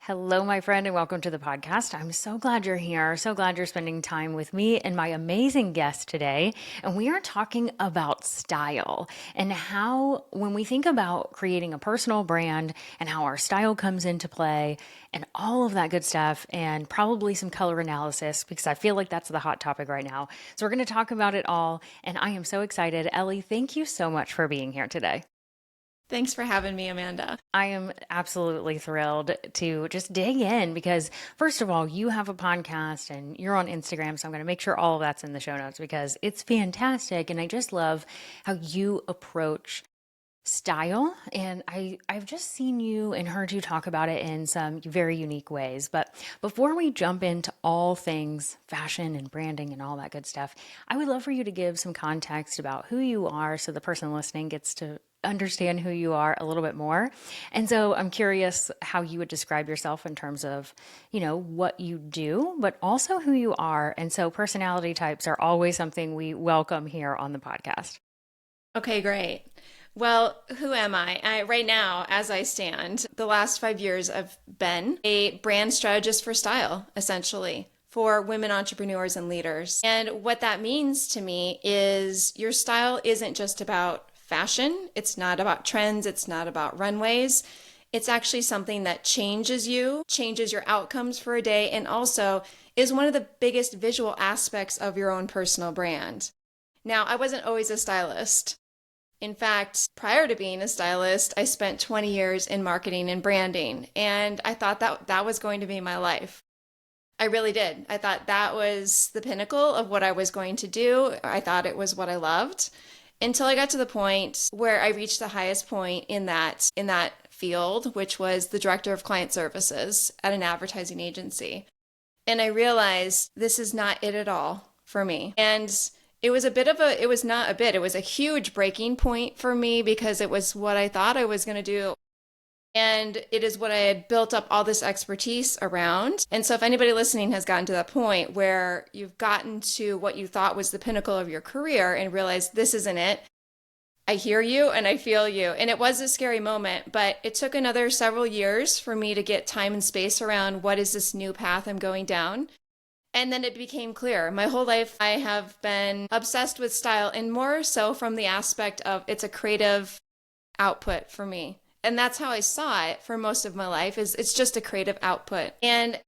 Hello, my friend, and welcome to the podcast. I'm so glad you're here. So glad you're spending time with me and my amazing guest today. And we are talking about style and how, when we think about creating a personal brand and how our style comes into play and all of that good stuff, and probably some color analysis, because I feel like that's the hot topic right now. So, we're going to talk about it all. And I am so excited. Ellie, thank you so much for being here today. Thanks for having me, Amanda. I am absolutely thrilled to just dig in because, first of all, you have a podcast and you're on Instagram. So I'm going to make sure all of that's in the show notes because it's fantastic. And I just love how you approach style. And I've just seen you and heard you talk about it in some very unique ways. But before we jump into all things fashion and branding and all that good stuff, I would love for you to give some context about who you are so the person listening gets to understand who you are a little bit more. And so I'm curious how you would describe yourself in terms of, what you do, but also who you are. And so personality types are always something we welcome here on the podcast. Okay, great. Well, who am I? Right now, as I stand, the last 5 years, I've been a brand strategist for style, essentially, for women entrepreneurs and leaders. And what that means to me is your style isn't just about fashion. It's not about trends. It's not about runways. It's actually something that changes you, changes your outcomes for a day, and also is one of the biggest visual aspects of your own personal brand. Now, I wasn't always a stylist. In fact, prior to being a stylist, I spent 20 years in marketing and branding, and I thought that was going to be my life. I really did. I thought that was the pinnacle of what I was going to do. I thought it was what I loved until I got to the point where I reached the highest point in that field, which was the director of client services at an advertising agency. And I realized this is not it at all for me. And it was it was a huge breaking point for me because it was what I thought I was going to do. And it is what I had built up all this expertise around. And so if anybody listening has gotten to that point where you've gotten to what you thought was the pinnacle of your career and realized this isn't it, I hear you and I feel you. And it was a scary moment, but it took another several years for me to get time and space around what is this new path I'm going down. And then it became clear. My whole life, I have been obsessed with style, and more so from the aspect of it's a creative output for me. And that's how I saw it for most of my life, is it's just a creative output. And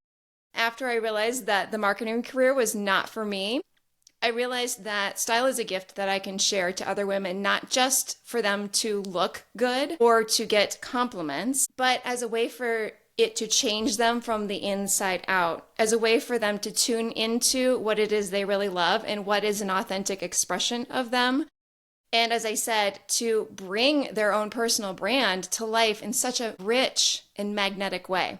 after I realized that the marketing career was not for me, I realized that style is a gift that I can share to other women, not just for them to look good or to get compliments, but as a way for it to change them from the inside out, as a way for them to tune into what it is they really love and what is an authentic expression of them. And as I said, to bring their own personal brand to life in such a rich and magnetic way.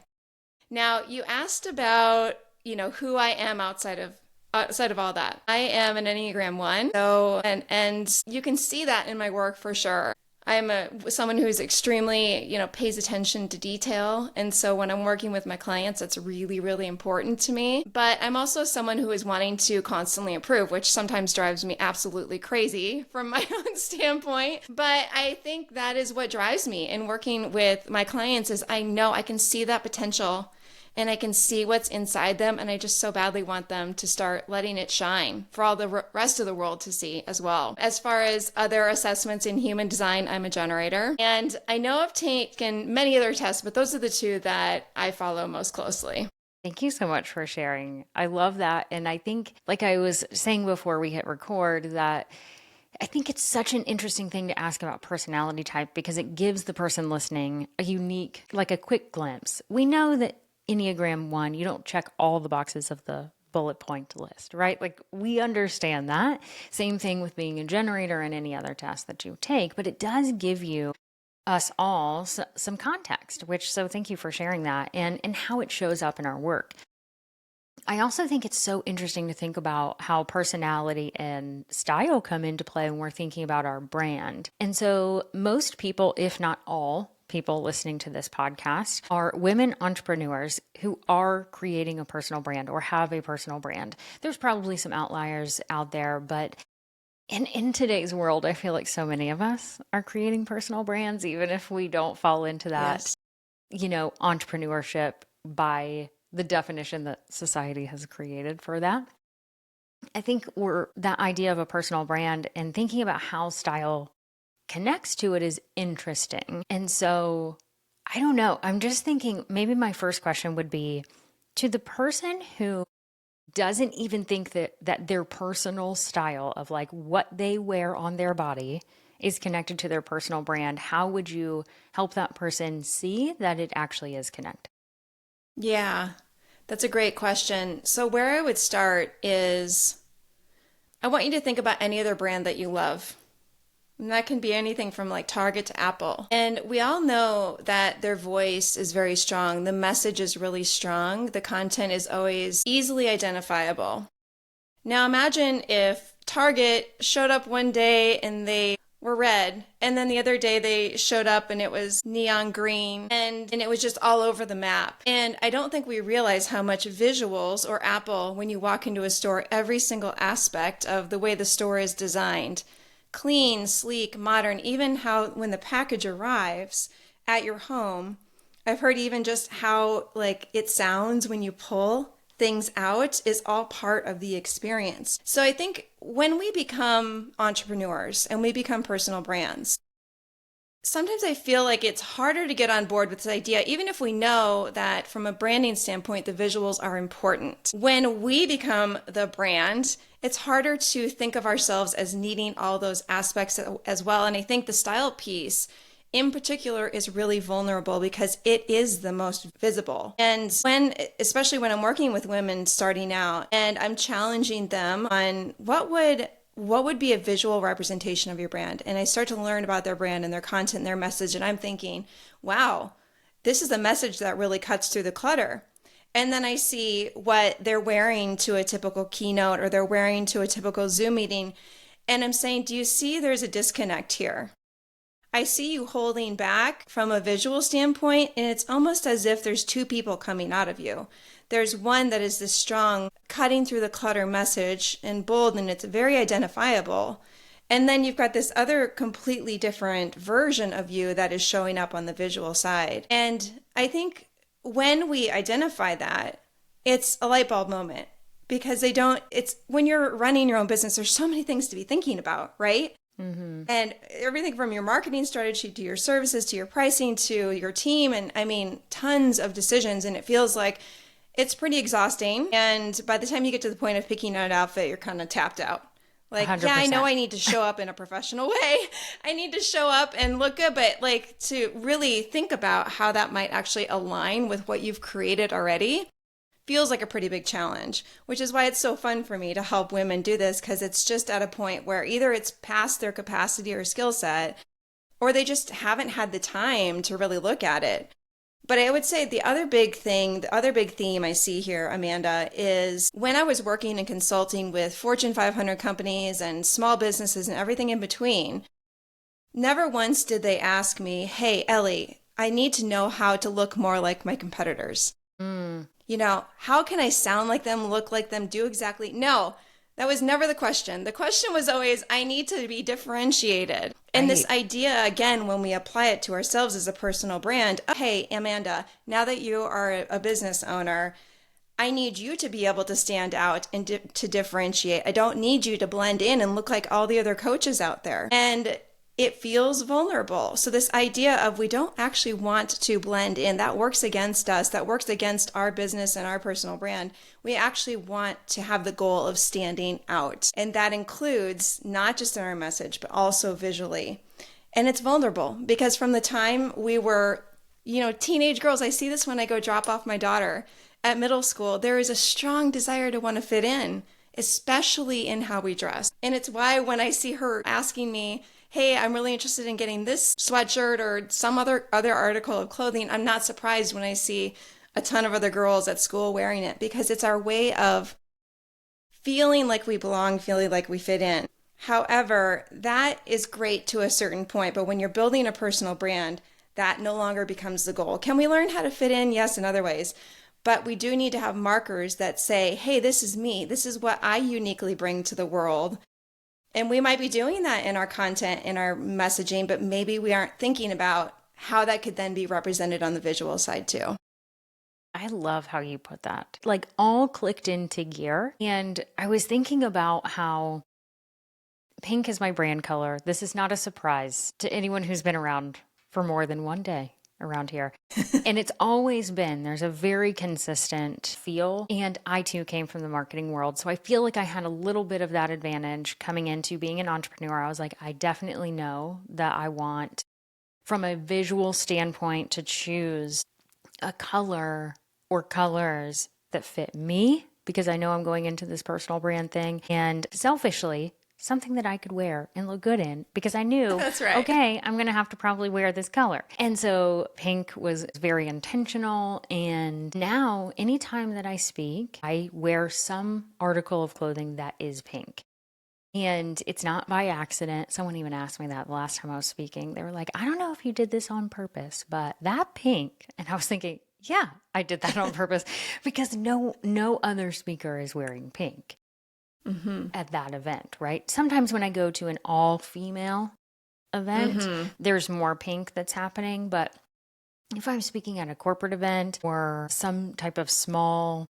Now, you asked about, who I am outside of all that. I am an Enneagram 1. So and you can see that in my work for sure. I'm someone who's extremely, pays attention to detail. And so when I'm working with my clients, that's really, really important to me. But I'm also someone who is wanting to constantly improve, which sometimes drives me absolutely crazy from my own standpoint. But I think that is what drives me in working with my clients is I know I can see that potential and I can see what's inside them. And I just so badly want them to start letting it shine for all the rest of the world to see as well. As far as other assessments in human design, I'm a generator. And I know I've taken many other tests, but those are the two that I follow most closely. Thank you so much for sharing. I love that. And I think, like I was saying before we hit record, that I think it's such an interesting thing to ask about personality type because it gives the person listening a unique, like a quick glimpse. We know that Enneagram 1, you don't check all the boxes of the bullet point list, right? Like we understand that. Same thing with being a generator and any other test that you take, but it does give you us all some context, so thank you for sharing that and how it shows up in our work. I also think it's so interesting to think about how personality and style come into play when we're thinking about our brand. And so most people, if not all people listening to this podcast, are women entrepreneurs who are creating a personal brand or have a personal brand. There's probably some outliers out there, but in today's world, I feel like so many of us are creating personal brands, even if we don't fall into that, Yes. entrepreneurship by the definition that society has created for that. I think that idea of a personal brand and thinking about how style connects to it is interesting. And so I don't know. I'm just thinking maybe my first question would be to the person who doesn't even think that their personal style of like what they wear on their body is connected to their personal brand. How would you help that person see that it actually is connected? Yeah, that's a great question. So, where I would start is I want you to think about any other brand that you love. And that can be anything from like Target to Apple. And we all know that their voice is very strong. The message is really strong. The content is always easily identifiable. Now imagine if Target showed up one day and they were red, and then the other day they showed up and it was neon green, and it was just all over the map. And I don't think we realize how much visuals, or Apple, when you walk into a store, every single aspect of the way the store is designed, clean, sleek, modern, even how when the package arrives at your home, I've heard even just how like it sounds when you pull things out is all part of the experience. So I think when we become entrepreneurs and we become personal brands, sometimes I feel like it's harder to get on board with this idea, even if we know that from a branding standpoint, the visuals are important. When we become the brand, it's harder to think of ourselves as needing all those aspects as well. And I think the style piece in particular is really vulnerable because it is the most visible. And especially when I'm working with women starting out and I'm challenging them on what would be a visual representation of your brand? And I start to learn about their brand and their content and their message. And I'm thinking, wow, this is a message that really cuts through the clutter. And then I see what they're wearing to a typical keynote or they're wearing to a typical Zoom meeting. And I'm saying, do you see there's a disconnect here? I see you holding back from a visual standpoint, and it's almost as if there's two people coming out of you. There's one that is this strong, cutting through the clutter message and bold, and it's very identifiable. And then you've got this other completely different version of you that is showing up on the visual side. And I think when we identify that, it's a light bulb moment because it's when you're running your own business, there's so many things to be thinking about, right? Mm-hmm. And everything from your marketing strategy to your services to your pricing to your team. And I mean, tons of decisions. And it feels like it's pretty exhausting. And by the time you get to the point of picking out an outfit, you're kind of tapped out. Like, 100%. yeah, I know I need to show up in a professional way. I need to show up and look good, but like to really think about how that might actually align with what you've created already feels like a pretty big challenge, which is why it's so fun for me to help women do this because it's just at a point where either it's past their capacity or skill set, or they just haven't had the time to really look at it. But I would say the other big theme I see here, Amanda, is when I was working and consulting with Fortune 500 companies and small businesses and everything in between, never once did they ask me, hey, Ellie, I need to know how to look more like my competitors. You know, how can I sound like them, look like them, do exactly? No, that was never the question. The question was always, I need to be differentiated. And this idea, again, when we apply it to ourselves as a personal brand, hey, Amanda, now that you are a business owner, I need you to be able to stand out and to differentiate. I don't need you to blend in and look like all the other coaches out there. And it feels vulnerable. So this idea of we don't actually want to blend in, that works against us, that works against our business and our personal brand. We actually want to have the goal of standing out. And that includes not just in our message, but also visually. And it's vulnerable because from the time we were, teenage girls, I see this when I go drop off my daughter at middle school, there is a strong desire to want to fit in, especially in how we dress. And it's why when I see her asking me, hey, I'm really interested in getting this sweatshirt or some other article of clothing, I'm not surprised when I see a ton of other girls at school wearing it because it's our way of feeling like we belong, feeling like we fit in. However, that is great to a certain point, but when you're building a personal brand, that no longer becomes the goal. Can we learn how to fit in? Yes, in other ways. But we do need to have markers that say, hey, this is me. This is what I uniquely bring to the world. And we might be doing that in our content, in our messaging, but maybe we aren't thinking about how that could then be represented on the visual side too. I love how you put that. Like all clicked into gear. And I was thinking about how pink is my brand color. This is not a surprise to anyone who's been around for more than one day around here. And it's always been, there's a very consistent feel. And I too came from the marketing world. So I feel like I had a little bit of that advantage coming into being an entrepreneur. I was like, I definitely know that I want, from a visual standpoint, to choose a color or colors that fit me because I know I'm going into this personal brand thing. And selfishly, something that I could wear and look good in because I knew, That's right. okay, I'm going to have to probably wear this color. And so pink was very intentional. And now, anytime that I speak, I wear some article of clothing that is pink. And it's not by accident. Someone even asked me that the last time I was speaking. They were like, I don't know if you did this on purpose, but that pink. And I was thinking, yeah, I did that on purpose because no other speaker is wearing pink at that event, right? Sometimes when I go to an all-female event, there's more pink that's happening. But if I'm speaking at a corporate event or some type of small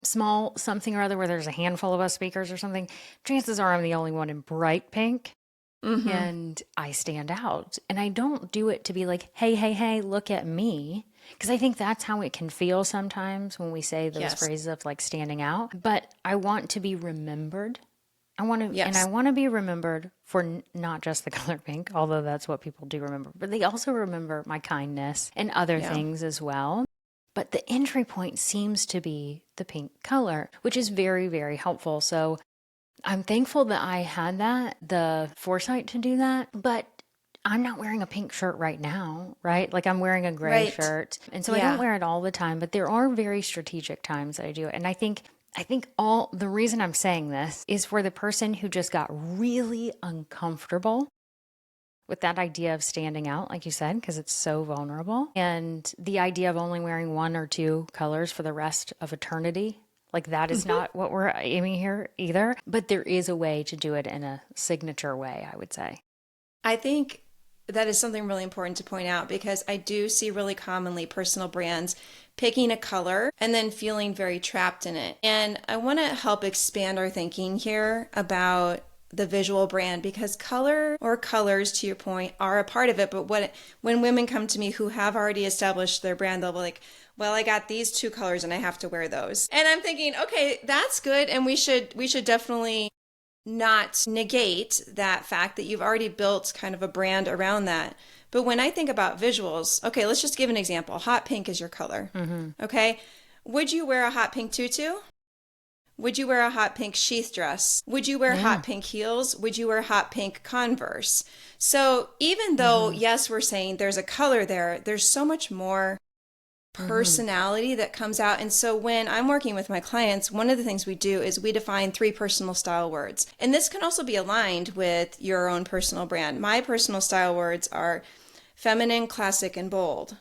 something or other where there's a handful of us speakers or something, chances are I'm the only one in bright pink. And I stand out. And I don't do it to be like, hey, look at me. Because I think that's how it can feel sometimes when we say those phrases of like standing out. But I want to be remembered. And I want to be remembered for not just the color pink, although that's what people do remember, but they also remember my kindness and other things as well. But the entry point seems to be the pink color, which is very, very helpful. So I'm thankful that I had the foresight to do that, but I'm not wearing a pink shirt right now, right? Like I'm wearing a gray shirt. And so I don't wear it all the time, but there are very strategic times that I do it. And I think all the reason I'm saying this is for the person who just got really uncomfortable with that idea of standing out, like you said, because it's so vulnerable. And the idea of only wearing one or two colors for the rest of eternity. Like that is not what we're aiming here either. But there is a way to do it in a signature way, I would say. I think that is something really important to point out because I do see really commonly personal brands picking a color and then feeling very trapped in it. And I want to help expand our thinking here about the visual brand because color or colors, to your point, are a part of it. But when women come to me who have already established their brand, they'll be like, well, I got these two colors and I have to wear those. And I'm thinking, okay, that's good. And we should definitely not negate that fact that you've already built kind of a brand around that. But when I think about visuals, okay, let's just give an example. Hot pink is your color. Okay. Would you wear a hot pink tutu? Would you wear a hot pink sheath dress? Would you wear hot pink heels? Would you wear hot pink Converse? So even though, yes, we're saying there's a color there, there's so much more personality that comes out. And so when I'm working with my clients, one of the things we do is we define 3 personal style words. And this can also be aligned with your own personal brand. My personal style words are feminine, classic, and bold.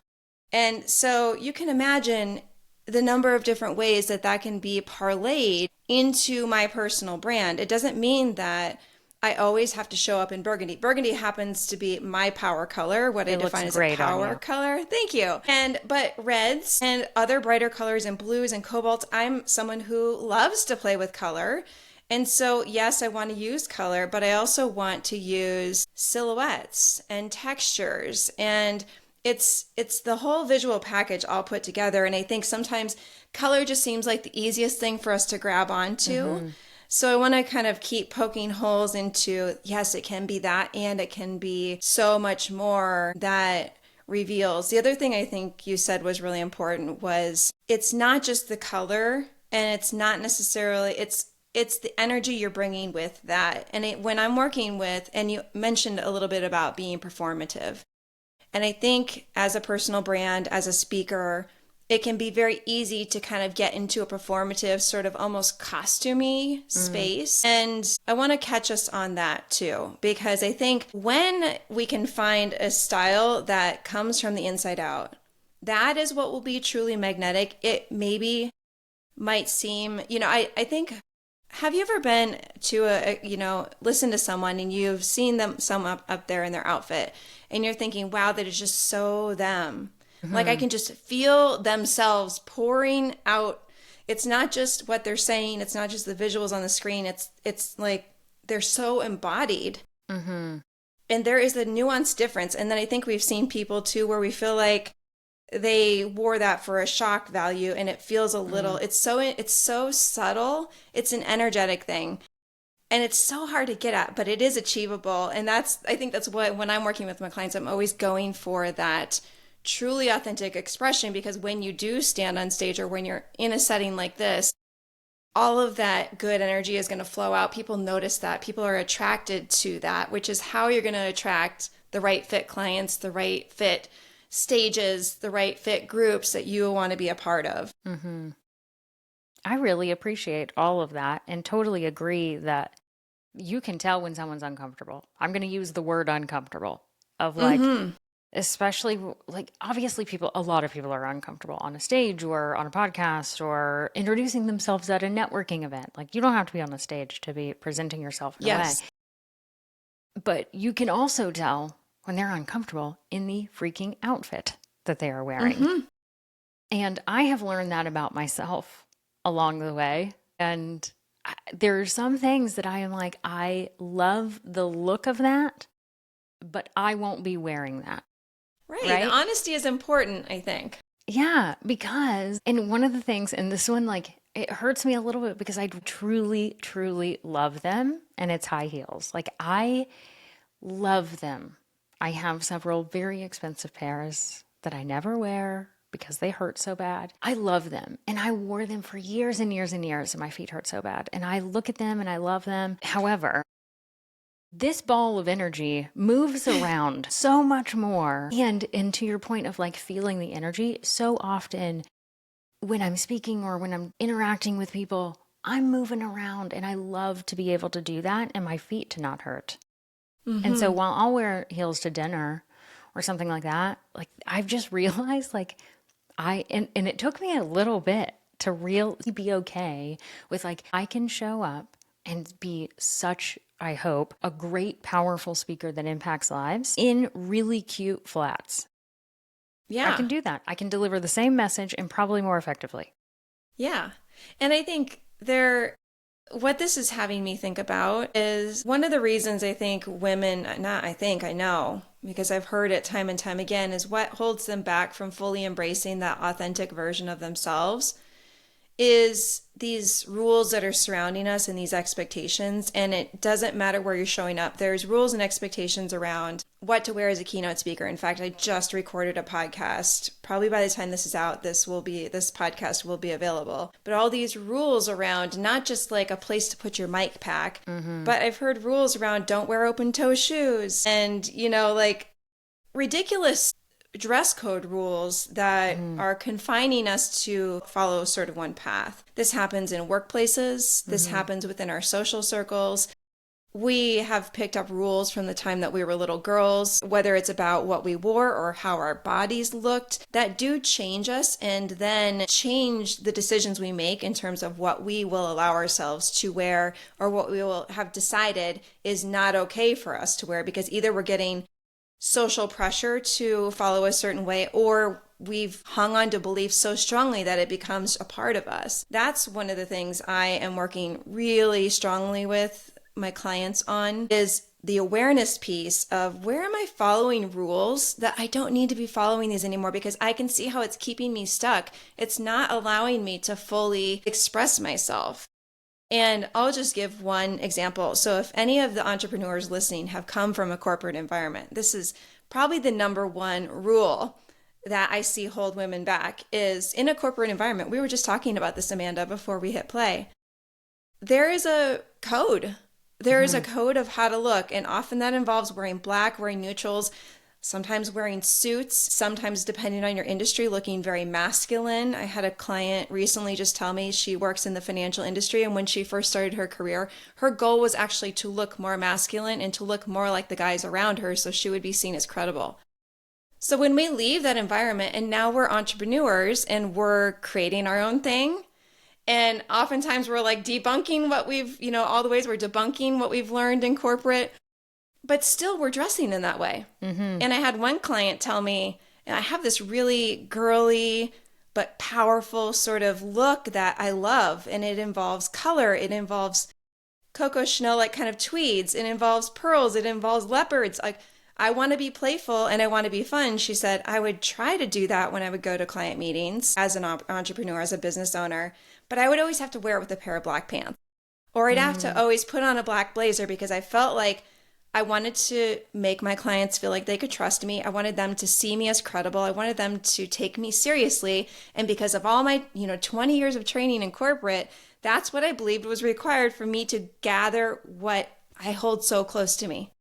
And so you can imagine the number of different ways that can be parlayed into my personal brand. It doesn't mean that I always have to show up in burgundy. Burgundy happens to be my power color, what I define as a power color. Thank you. But reds and other brighter colors and blues and cobalts, I'm someone who loves to play with color. And so, yes, I want to use color, but I also want to use silhouettes and textures, and it's the whole visual package all put together. And I think sometimes color just seems like the easiest thing for us to grab onto. So I want to kind of keep poking holes into, yes, it can be that, and it can be so much more that reveals. The other thing I think you said was really important was it's not just the color, and it's not necessarily, it's the energy you're bringing with that. And when I'm working with, and you mentioned a little bit about being performative, and I think as a personal brand, as a speaker, it can be very easy to kind of get into a performative, sort of almost costumey space. And I want to catch us on that too, because I think when we can find a style that comes from the inside out, that is what will be truly magnetic. It maybe might seem, I think, have you ever been to listen to someone and you've seen them, some up there in their outfit, and you're thinking, wow, that is just so them. Like I can just feel themselves pouring out. It's not just what they're saying. It's not just the visuals on the screen. It's like they're so embodied. Mm-hmm. And there is a nuanced difference. And then I think we've seen people too where we feel like they wore that for a shock value and it feels a little, it's so subtle. It's an energetic thing. And it's so hard to get at, but it is achievable. And I think that's what, when I'm working with my clients, I'm always going for that truly authentic expression, because when you do stand on stage or when you're in a setting like this, all of that good energy is going to flow out. People notice that. People are attracted to that, which is how you're going to attract the right fit clients, the right fit stages, the right fit groups that you want to be a part of. Mm-hmm. I really appreciate all of that and totally agree that you can tell when someone's uncomfortable. I'm going to use the word uncomfortable of like, especially like obviously a lot of people are uncomfortable on a stage or on a podcast or introducing themselves at a networking event. Like you don't have to be on a stage to be presenting yourself in a way. But you can also tell when they're uncomfortable in the freaking outfit that they are wearing. And I have learned that about myself along the way. And there are some things that I am like, I love the look of that, but I won't be wearing that. Right. The honesty is important, I think. Yeah, because, and one of the things, and this one, like, it hurts me a little bit because I truly, truly love them, and it's high heels. Like, I love them. I have several very expensive pairs that I never wear because they hurt so bad. I love them, and I wore them for years and years and years, and my feet hurt so bad. And I look at them and I love them. However, this ball of energy moves around so much more. And to your point of like feeling the energy, so often when I'm speaking or when I'm interacting with people, I'm moving around and I love to be able to do that and my feet to not hurt. And so while I'll wear heels to dinner or something like that, like I've just realized like and it took me a little bit to really be okay with like, I can show up and be such, I hope, a great, powerful speaker that impacts lives in really cute flats. Yeah. I can do that. I can deliver the same message and probably more effectively. Yeah. And I think what this is having me think about is one of the reasons I think women, I know, because I've heard it time and time again, is what holds them back from fully embracing that authentic version of themselves is these rules that are surrounding us and these expectations. And it doesn't matter where you're showing up. There's rules and expectations around what to wear as a keynote speaker. In fact, I just recorded a podcast. Probably by the time this is out, this podcast will be available. But all these rules around not just like a place to put your mic pack, but I've heard rules around don't wear open toe shoes and, like ridiculous dress code rules that are confining us to follow sort of one path. This happens in workplaces. This happens within our social circles. We have picked up rules from the time that we were little girls, whether it's about what we wore or how our bodies looked, that do change us and then change the decisions we make in terms of what we will allow ourselves to wear or what we will have decided is not okay for us to wear, because either we're getting social pressure to follow a certain way, or we've hung on to beliefs so strongly that it becomes a part of us. That's one of the things I am working really strongly with my clients on, is the awareness piece of where am I following rules that I don't need to be following these anymore, because I can see how it's keeping me stuck. It's not allowing me to fully express myself. And I'll just give one example. So if any of the entrepreneurs listening have come from a corporate environment, this is probably the number one rule that I see hold women back is in a corporate environment. We were just talking about this, Amanda, before we hit play. There is a code. There is a code of how to look. And often that involves wearing black, wearing neutrals, sometimes wearing suits, sometimes depending on your industry, looking very masculine. I had a client recently just tell me she works in the financial industry. And when she first started her career, her goal was actually to look more masculine and to look more like the guys around her so she would be seen as credible. So when we leave that environment and now we're entrepreneurs and we're creating our own thing, and oftentimes we're like debunking what we've, all the ways we're debunking what we've learned in corporate, but still we're dressing in that way. And I had one client tell me, And I have this really girly but powerful sort of look that I love. And it involves color. It involves Coco Chanel like kind of tweeds. It involves pearls. It involves leopards. Like, I want to be playful and I want to be fun. She said I would try to do that when I would go to client meetings as an entrepreneur, as a business owner, but I would always have to wear it with a pair of black pants. Or I'd have to always put on a black blazer because I felt like I wanted to make my clients feel like they could trust me. I wanted them to see me as credible. I wanted them to take me seriously. And because of all my, 20 years of training in corporate, that's what I believed was required for me to gather what I hold so close to me.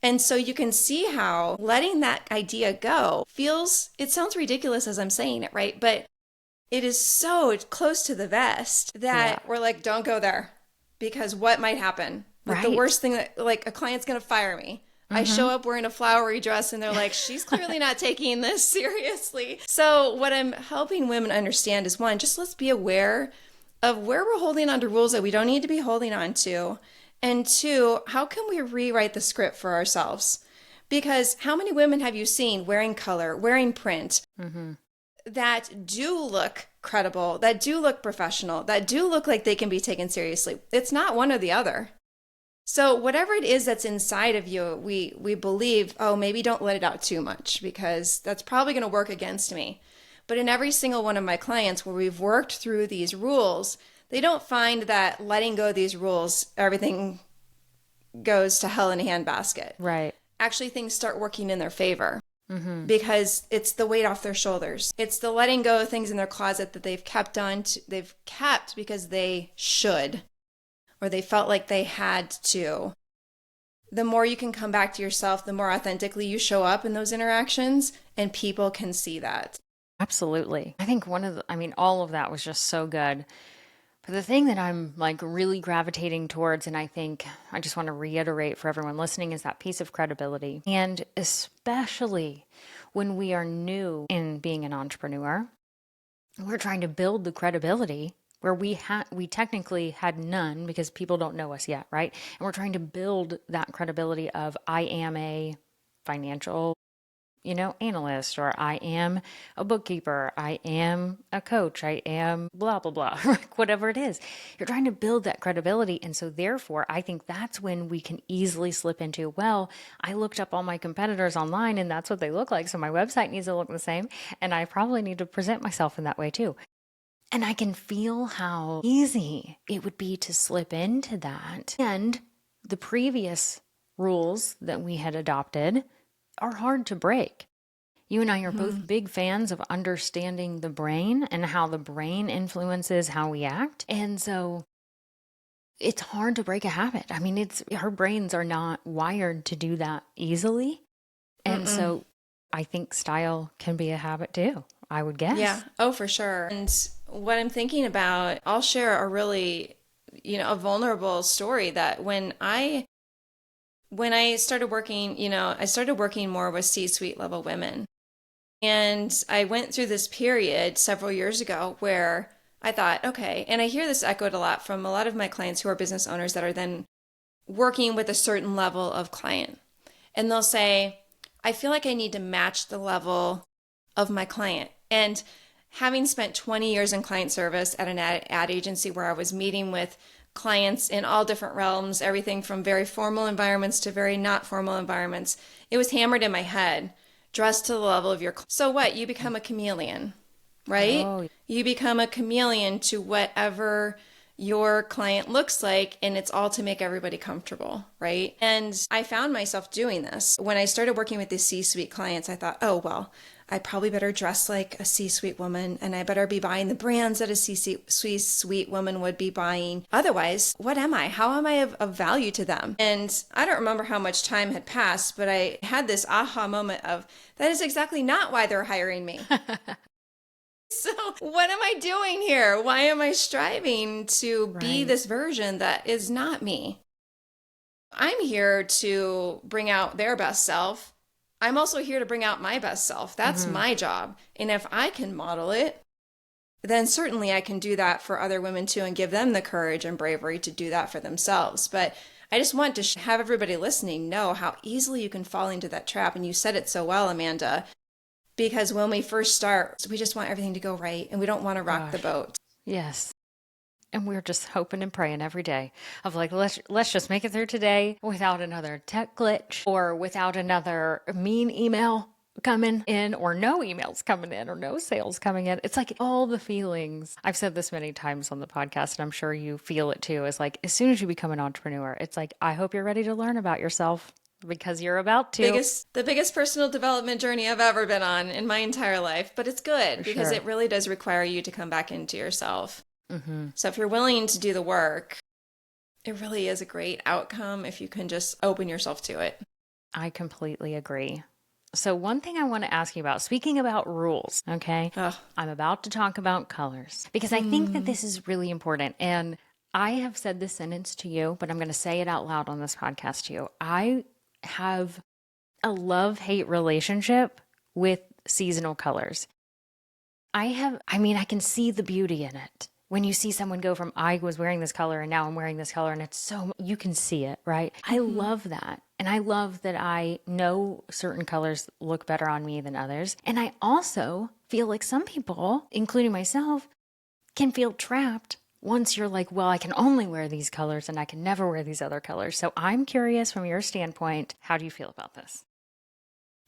And so you can see how letting that idea go it sounds ridiculous as I'm saying it, right? But it is so close to the vest that we're like, don't go there because what might happen? Like the worst thing that, like, a client's going to fire me. I show up wearing a flowery dress and they're like, she's clearly not taking this seriously. So what I'm helping women understand is, one, just let's be aware of where we're holding on to rules that we don't need to be holding on to. And two, how can we rewrite the script for ourselves? Because how many women have you seen wearing color, wearing print, that do look credible, that do look professional, that do look like they can be taken seriously? It's not one or the other. So whatever it is that's inside of you, we believe, oh, maybe don't let it out too much because that's probably going to work against me. But in every single one of my clients where we've worked through these rules, they don't find that letting go of these rules, everything goes to hell in a handbasket. Right. Actually, things start working in their favor because it's the weight off their shoulders. It's the letting go of things in their closet that they've kept because they should, or they felt like they had to. The more you can come back to yourself, the more authentically you show up in those interactions, and people can see that. Absolutely. I think all of that was just so good. But the thing that I'm like really gravitating towards, and I think I just want to reiterate for everyone listening, is that piece of credibility. And especially when we are new in being an entrepreneur, we're trying to build the credibility where we technically had none because people don't know us yet, right? And we're trying to build that credibility of I am a financial analyst, or I am a bookkeeper, I am a coach, I am blah, blah, blah, whatever it is. You're trying to build that credibility. And so therefore, I think that's when we can easily slip into, well, I looked up all my competitors online and that's what they look like. So my website needs to look the same. And I probably need to present myself in that way too. And I can feel how easy it would be to slip into that. And the previous rules that we had adopted are hard to break. You and I are both big fans of understanding the brain and how the brain influences how we act. And so it's hard to break a habit. I mean, our brains are not wired to do that easily. And so I think style can be a habit too, I would guess. Yeah. Oh, for sure. And what I'm thinking about, I'll share a really, a vulnerable story that when I started working, I started working more with C-suite level women. And I went through this period several years ago where I thought, okay, and I hear this echoed a lot from a lot of my clients who are business owners that are then working with a certain level of client. And they'll say, I feel like I need to match the level of my client. And having spent 20 years in client service at an ad agency where I was meeting with clients in all different realms, everything from very formal environments to very not formal environments, it was hammered in my head, dress to the level of your... So what? You become a chameleon, right? Oh. You become a chameleon to whatever your client looks like, and it's all to make everybody comfortable, right? And I found myself doing this. When I started working with these C-suite clients, I thought, oh, well, I probably better dress like a C-suite woman, and I better be buying the brands that a C-suite woman would be buying. Otherwise, what am I? How am I of value to them? And I don't remember how much time had passed, but I had this aha moment of, that is exactly not why they're hiring me. So what am I doing here? Why am I striving to be this version that is not me? I'm here to bring out their best self. I'm also here to bring out my best self. That's my job. And if I can model it, then certainly I can do that for other women too and give them the courage and bravery to do that for themselves. But I just want to have everybody listening know how easily you can fall into that trap. And you said it so well, Amanda. Because when we first start, we just want everything to go right and we don't want to rock the Gosh. boat. Yes. And we're just hoping and praying every day of like, let's just make it through today without another tech glitch or without another mean email coming in or no emails coming in or no sales coming in. It's like all the feelings. I've said this many times on the podcast and I'm sure you feel it too. Is like, as soon as you become an entrepreneur, it's like, I hope you're ready to learn about yourself because you're about to. The biggest personal development journey I've ever been on in my entire life, but it's good because it really does require you to come back into yourself. So if you're willing to do the work, it really is a great outcome if you can just open yourself to it. I completely agree. So one thing I want to ask you about, speaking about rules, okay? I'm about to talk about colors because I think that this is really important. And I have said this sentence to you, but I'm going to say it out loud on this podcast to you. I have a love-hate relationship with seasonal colors. I can see the beauty in it. When you see someone go from, I was wearing this color and now I'm wearing this color and it's so, you can see it, right? I love that. And I love that I know certain colors look better on me than others. And I also feel like some people, including myself, can feel trapped once you're like, well, I can only wear these colors and I can never wear these other colors. So I'm curious from your standpoint, how do you feel about this?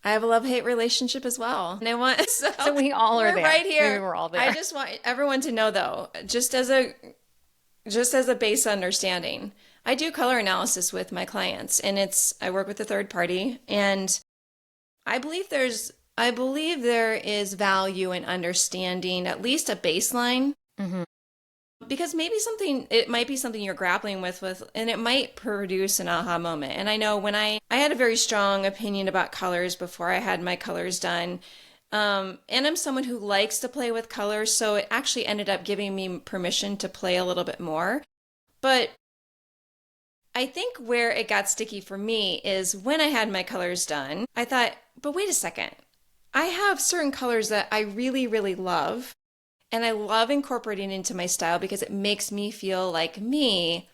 I have a love-hate relationship as well. And I want so we all are there. Right here. Maybe we're all there. I just want everyone to know though, just as a base understanding, I do color analysis with my clients and I work with a third party and I believe there is value in understanding at least a baseline. Because maybe it might be something you're grappling with, and it might produce an aha moment. And I know when I had a very strong opinion about colors before I had my colors done. And I'm someone who likes to play with colors. So it actually ended up giving me permission to play a little bit more. But I think where it got sticky for me is when I had my colors done, I thought, but wait a second. I have certain colors that I really, really love. And I love incorporating into my style because it makes me feel like me.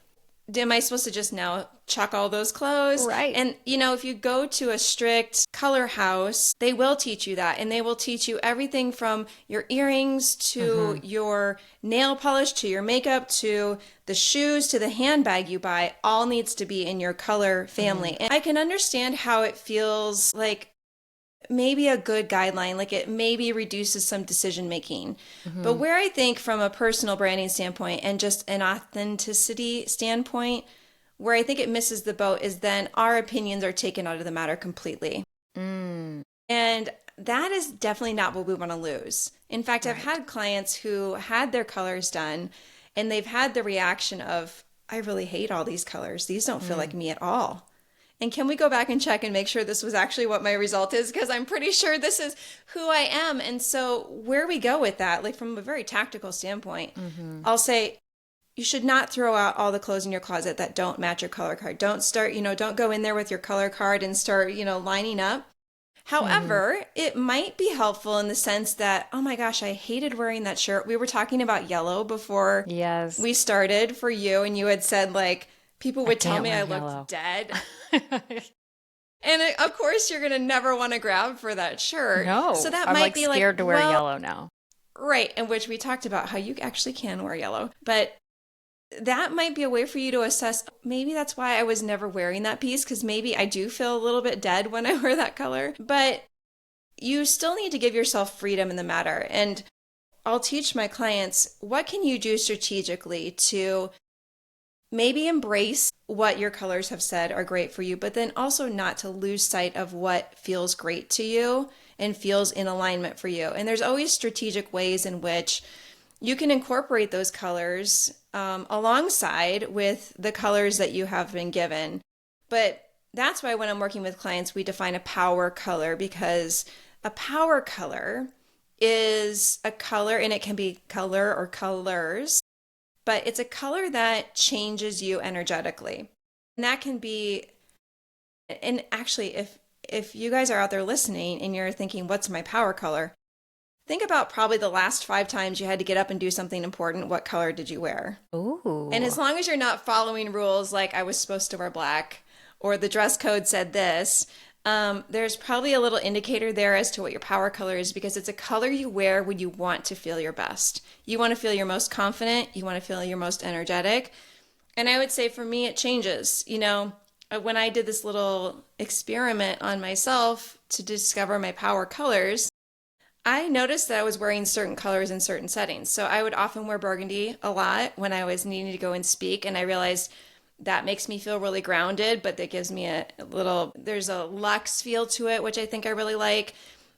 Am I supposed to just now chuck all those clothes? Right. And, if you go to a strict color house, they will teach you that. And they will teach you everything from your earrings to your nail polish to your makeup to the shoes to the handbag you buy. All needs to be in your color family. And I can understand how it feels like maybe a good guideline, like it maybe reduces some decision making. But where I think from a personal branding standpoint and just an authenticity standpoint, where I think it misses the boat is then our opinions are taken out of the matter completely. And that is definitely not what we want to lose. In fact, I've had clients who had their colors done and they've had the reaction of, I really hate all these colors. These don't feel like me at all. And can we go back and check and make sure this was actually what my result is? Because I'm pretty sure this is who I am. And so where we go with that, like from a very tactical standpoint, I'll say you should not throw out all the clothes in your closet that don't match your color card. Don't start, don't go in there with your color card and start, lining up. However, it might be helpful in the sense that, oh my gosh, I hated wearing that shirt. We were talking about yellow before we started for you. And you had said like, people would tell me I looked dead. And of course, you're going to never want to grab for that shirt. No, so that I'm might be scared to wear yellow now. Right. In which we talked about how you actually can wear yellow. But that might be a way for you to assess. Maybe that's why I was never wearing that piece, because maybe I do feel a little bit dead when I wear that color. But you still need to give yourself freedom in the matter. And I'll teach my clients, what can you do strategically to maybe embrace what your colors have said are great for you, but then also not to lose sight of what feels great to you and feels in alignment for you. And there's always strategic ways in which you can incorporate those colors alongside with the colors that you have been given. But that's why when I'm working with clients, we define a power color, because a power color is a color, and it can be color or colors, but it's a color that changes you energetically. And that can be, and actually, if you guys are out there listening and you're thinking, what's my power color? Think about probably the last 5 times you had to get up and do something important. What color did you wear? Ooh. And as long as you're not following rules like I was supposed to wear black or the dress code said this, There's probably a little indicator there as to what your power color is because it's a color you wear when you want to feel your best. You want to feel your most confident, you want to feel your most energetic. And I would say for me, it changes. When I did this little experiment on myself to discover my power colors, I noticed that I was wearing certain colors in certain settings. So I would often wear burgundy a lot when I was needing to go and speak. And I realized that makes me feel really grounded, but that gives me there's a luxe feel to it, which I think I really like.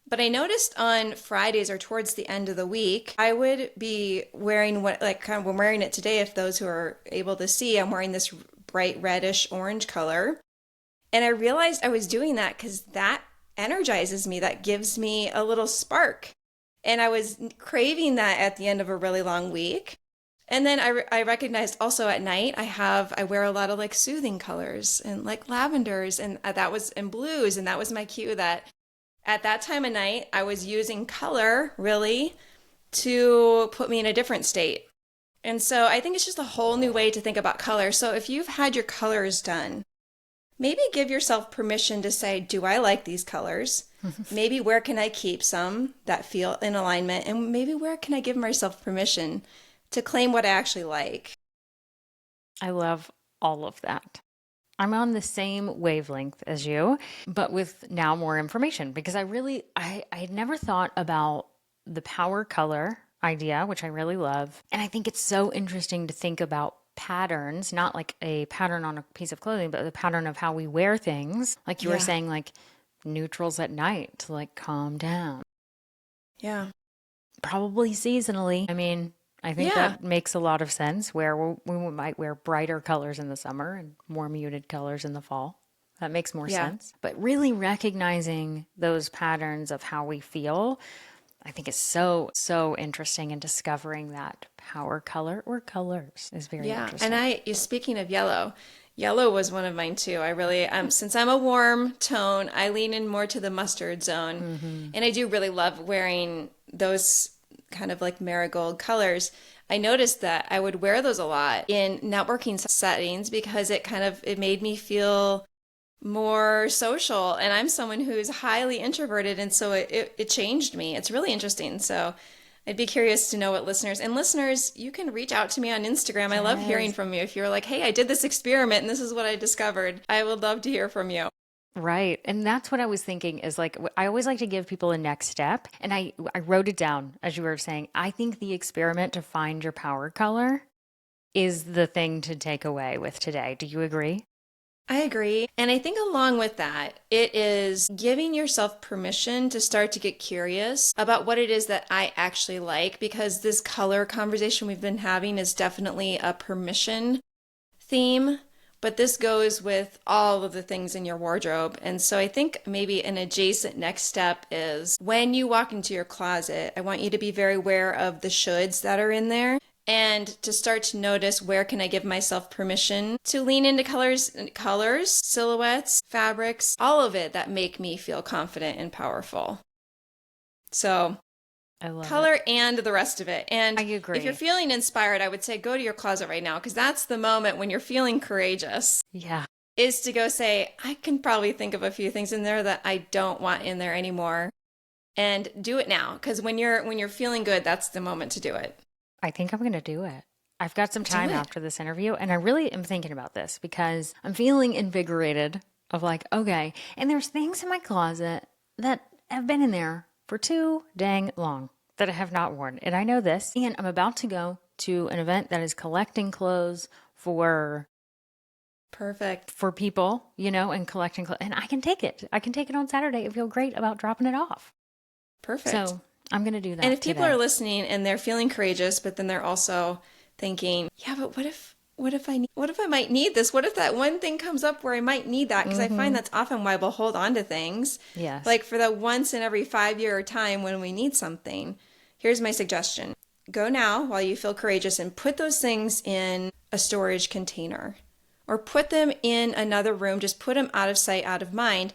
But I noticed on Fridays or towards the end of the week, I would be wearing I'm wearing it today. If those who are able to see, I'm wearing this bright reddish orange color. And I realized I was doing that because that energizes me. That gives me a little spark. And I was craving that at the end of a really long week. And then I recognized also at night, I wear a lot of like soothing colors and like lavenders and blues. And that was my cue that at that time of night, I was using color really to put me in a different state. And so I think it's just a whole new way to think about color. So if you've had your colors done, maybe give yourself permission to say, do I like these colors? Maybe where can I keep some that feel in alignment? And maybe where can I give myself permission to claim what I actually like? I love all of that. I'm on the same wavelength as you, but with now more information because I had never thought about the power color idea, which I really love. And I think it's so interesting to think about patterns, not like a pattern on a piece of clothing, but the pattern of how we wear things. Like you were saying, like neutrals at night to like calm down. Yeah. Probably seasonally. I mean, I think that makes a lot of sense where we might wear brighter colors in the summer and more muted colors in the fall. That makes more sense. But really recognizing those patterns of how we feel, I think is so, so interesting, and discovering that power color or colors is very interesting. And speaking of yellow was one of mine too. I really, since I'm a warm tone, I lean in more to the mustard zone. Mm-hmm. And I do really love wearing those kind of like marigold colors. I noticed that I would wear those a lot in networking settings because it made me feel more social. And I'm someone who's highly introverted. And so it changed me. It's really interesting. So I'd be curious to know what listeners, you can reach out to me on Instagram. I love hearing from you. If you're like, hey, I did this experiment and this is what I discovered, I would love to hear from you. Right. And that's what I was thinking is like, I always like to give people a next step. And I wrote it down as you were saying. I think the experiment to find your power color is the thing to take away with today. Do you agree? I agree. And I think along with that, it is giving yourself permission to start to get curious about what it is that I actually like, because this color conversation we've been having is definitely a permission theme. But this goes with all of the things in your wardrobe. And so I think maybe an adjacent next step is when you walk into your closet, I want you to be very aware of the shoulds that are in there and to start to notice where can I give myself permission to lean into colors, silhouettes, fabrics, all of it that make me feel confident and powerful. So I love color it. And the rest of it. And I agree. If you're feeling inspired, I would say go to your closet right now, because that's the moment when you're feeling courageous. Yeah. Is to go say, I can probably think of a few things in there that I don't want in there anymore. And do it now, because when you're feeling good, that's the moment to do it. I think I'm going to do it. I've got some time after this interview, and I really am thinking about this because I'm feeling invigorated of like, okay, and there's things in my closet that have been in there for too dang long that I have not worn. And I know this. And I'm about to go to an event that is collecting clothes for people, and collecting clothes. And I can take it. I can take it on Saturday and feel great about dropping it off. Perfect. So I'm going to do that. And if people today. are listening and they're feeling courageous, but then they're also thinking, yeah, but what if I might need this? What if that one thing comes up where I might need that? Because I find that's often why we'll hold on to things. Yes. Like for the once in every 5-year time when we need something. Here's my suggestion. Go now while you feel courageous and put those things in a storage container or put them in another room. Just put them out of sight, out of mind.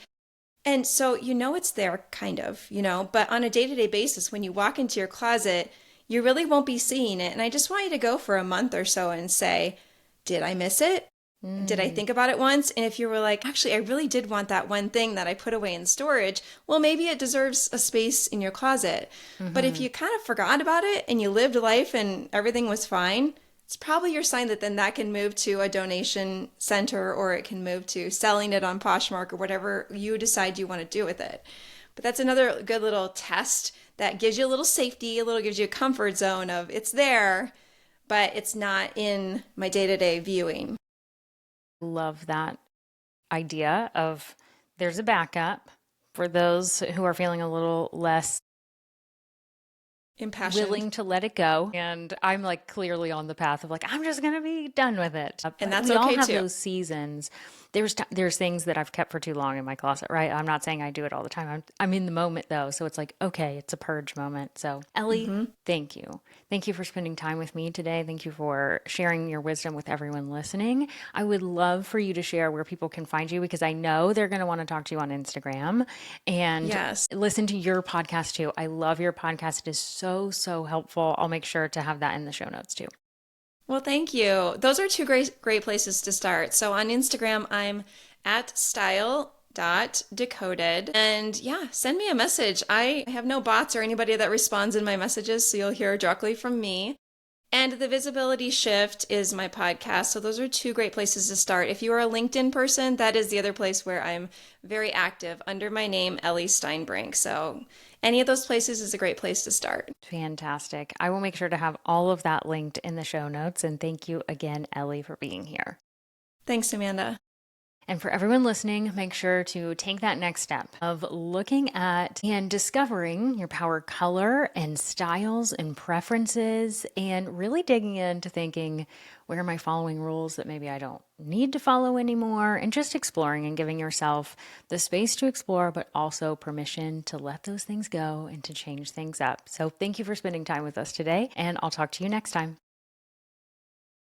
And so it's there kind of, but on a day-to-day basis, when you walk into your closet, you really won't be seeing it. And I just want you to go for a month or so and say, did I miss it? Did I think about it once? And if you were like, actually, I really did want that one thing that I put away in storage, well, maybe it deserves a space in your closet. But if you kind of forgot about it and you lived life and everything was fine, it's probably your sign that then that can move to a donation center, or it can move to selling it on Poshmark or whatever you decide you want to do with it. But that's another good little test that gives you a little safety, gives you a comfort zone of it's there, but it's not in my day-to-day viewing. Love that idea of there's a backup for those who are feeling a little less Impassioned. willing to let it go. And I'm like clearly on the path of like, I'm just going to be done with it. And that's we all okay have too. those seasons. There's things that I've kept for too long in my closet, right? I'm not saying I do it all the time. I'm in the moment though. So it's like, okay, it's a purge moment. So Ellie, thank you. Thank you for spending time with me today. Thank you for sharing your wisdom with everyone listening. I would love for you to share where people can find you, because I know they're going to want to talk to you on Instagram and Yes. listen to your podcast too. I love your podcast. It is so helpful. I'll make sure to have that in the show notes too. Well, thank you. Those are two great places to start. So on Instagram, I'm at style.decoded. And yeah, send me a message. I have no bots or anybody that responds in my messages, so you'll hear directly from me. And the Visibility Shift is my podcast. So those are two great places to start. If you are a LinkedIn person, that is the other place where I'm very active under my name, Ellie Steinbrink. So any of those places is a great place to start. Fantastic. I will make sure to have all of that linked in the show notes. And thank you again, Ellie, for being here. Thanks, Amanda. And for everyone listening, make sure to take that next step of looking at and discovering your power color and styles and preferences, and really digging into thinking, where am I following rules that maybe I don't need to follow anymore? And just exploring and giving yourself the space to explore, but also permission to let those things go and to change things up. So thank you for spending time with us today, and I'll talk to you next time.